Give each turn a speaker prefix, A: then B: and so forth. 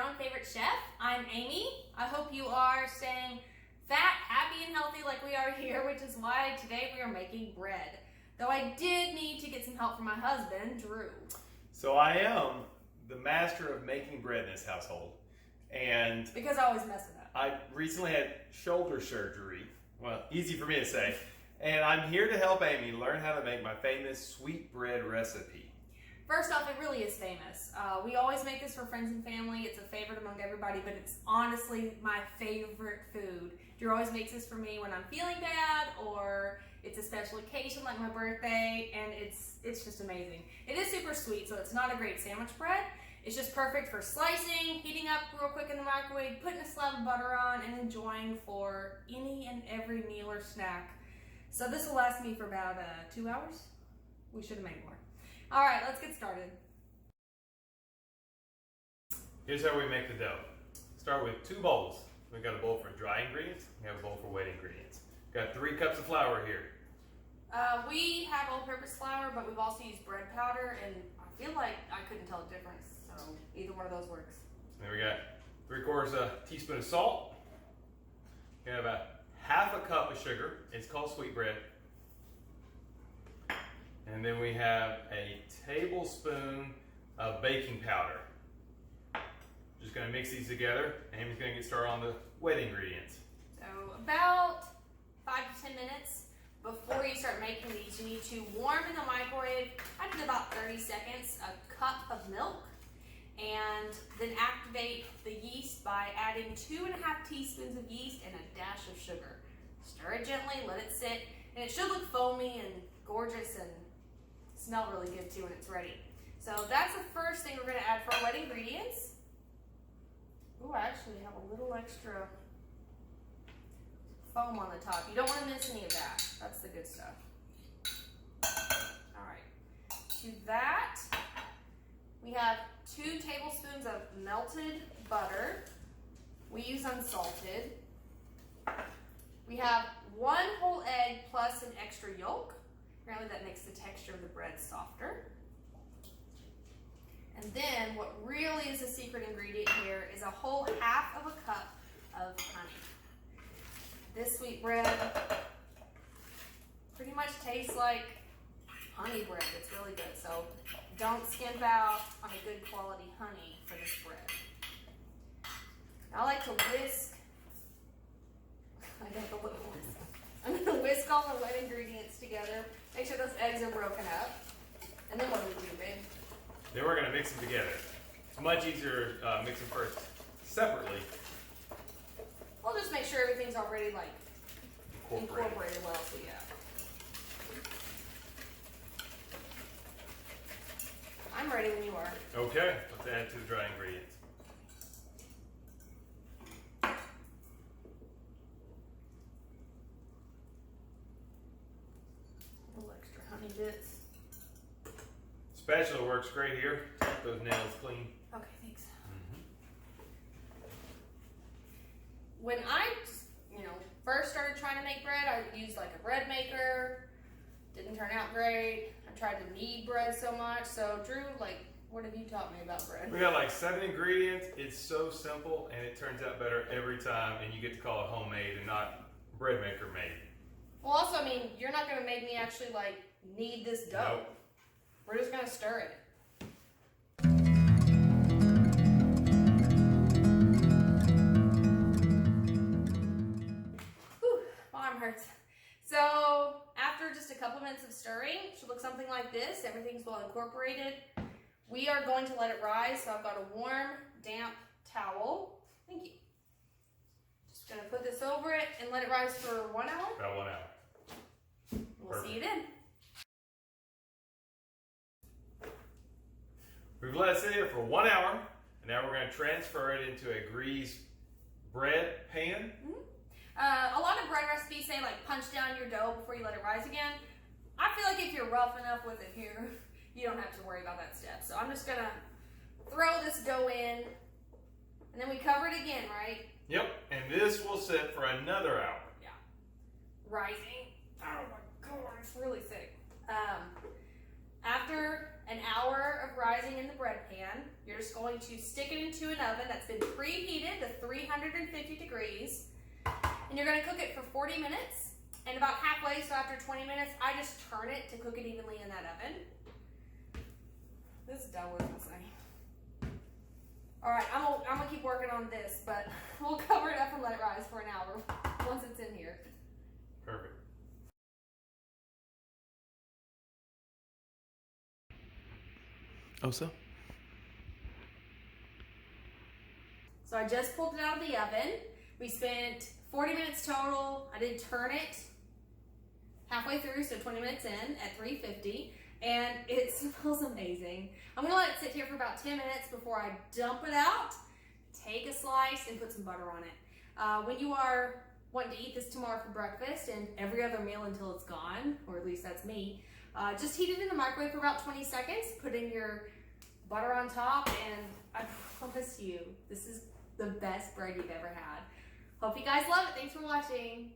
A: one favorite chef. I'm Amy. I hope you are staying fat, happy, and healthy like we are here, which is why today we are making bread. Though I did need to get some help from my husband, Drew.
B: So I am the master of making bread in this household. And
A: because I always mess it up.
B: I recently had shoulder surgery. Well, easy for me to say. And I'm here to help Amy learn how to make my famous sweet bread recipe.
A: First off, it really is famous. We always make this for friends and family. It's a favorite among everybody, but it's honestly my favorite food. Drew always makes this for me when I'm feeling bad or it's a special occasion like my birthday, and it's just amazing. It is super sweet, so it's not a great sandwich bread. It's just perfect for slicing, heating up real quick in the microwave, putting a slab of butter on, and enjoying for any and every meal or snack. So this will last me for about 2 hours. We should have made more. All right, let's get started.
B: Here's how we make the dough. Start with 2 bowls. We've got a bowl for dry ingredients. We have a bowl for wet ingredients. Got 3 cups of flour here.
A: We have all-purpose flour, but we've also used bread powder, and I feel like I couldn't tell the difference, so either one of those works.
B: Then we got 3/4 teaspoon of salt. We have about 1/2 cup of sugar. It's called sweet bread. And then we have a tablespoon of baking powder. Just gonna mix these together. Amy's gonna get started on the wet ingredients.
A: So about 5 to 10 minutes before you start making these, you need to warm in the microwave, I did about 30 seconds, a cup of milk, and then activate the yeast by adding 2.5 teaspoons of yeast and a dash of sugar. Stir it gently, let it sit, and it should look foamy and gorgeous and smell really good too when it's ready. So that's the first thing we're going to add for our wet ingredients. Ooh, I actually have a little extra foam on the top. You don't want to miss any of that. That's the good stuff. All right. To that, we have 2 tablespoons of melted butter. We use unsalted. We have 1 whole egg plus an extra yolk. Apparently that makes the texture of the bread softer. And then what really is a secret ingredient here is a whole 1/2 cup of honey. This sweet bread pretty much tastes like honey bread. It's really good. So don't skimp out on a good quality honey for this bread. I like to whisk. I got the little whisk. I'm going to whisk all the wet ingredients together. Make sure those eggs are broken up. And then what do we do, babe?
B: Then we're gonna mix them together. It's much easier mix them first separately.
A: We'll just make sure everything's already like
B: Incorporated
A: well, so yeah. I'm ready when you are.
B: Okay, let's add to the dry ingredients.
A: A little extra honey bits.
B: Spatula works great here. Keep those nails clean.
A: Okay, thanks. When I, first started trying to make bread, I used like a bread maker. Didn't turn out great. I tried to knead bread so much. So Drew, what have you taught me about bread?
B: We got like 7 ingredients. It's so simple and it turns out better every time, and you get to call it homemade and not bread maker made.
A: Well, also, you're not going to make me actually knead this dough.
B: Nope.
A: We're just going to stir it. Whew, my arm hurts. So after just a couple minutes of stirring, it should look something like this. Everything's well incorporated. We are going to let it rise. So I've got a warm, damp towel. Thank you. Just going to put this over it and let it rise for 1 hour.
B: About 1 hour.
A: We'll see you then.
B: We've let it sit here for 1 hour, and now we're going to transfer it into a greased bread pan.
A: A lot of bread recipes say punch down your dough before you let it rise again. I feel like if you're rough enough with it here, you don't have to worry about that step. So I'm just going to throw this dough in, and then we cover it again, right?
B: Yep, and this will sit for another hour.
A: Yeah. Rising. Oh my God, it's really thick. After an hour of rising in the bread pan, you're just going to stick it into an oven that's been preheated to 350 degrees. And you're going to cook it for 40 minutes. And about halfway, so after 20 minutes, I just turn it to cook it evenly in that oven. This dough is insane. All right, I'm gonna keep working on this, but we'll cover it up and let it rise for an hour once it's in here.
B: Perfect. Oh, so?
A: So I just pulled it out of the oven. We spent 40 minutes total. I did turn it halfway through, so 20 minutes in at 350, and it smells amazing. I'm gonna let it sit here for about 10 minutes before I dump it out, take a slice, and put some butter on it. When you are wanting to eat this tomorrow for breakfast and every other meal until it's gone, or at least that's me, just heat it in the microwave for about 20 seconds, put in your butter on top, and I promise you, this is the best bread you've ever had. Hope you guys love it. Thanks for watching.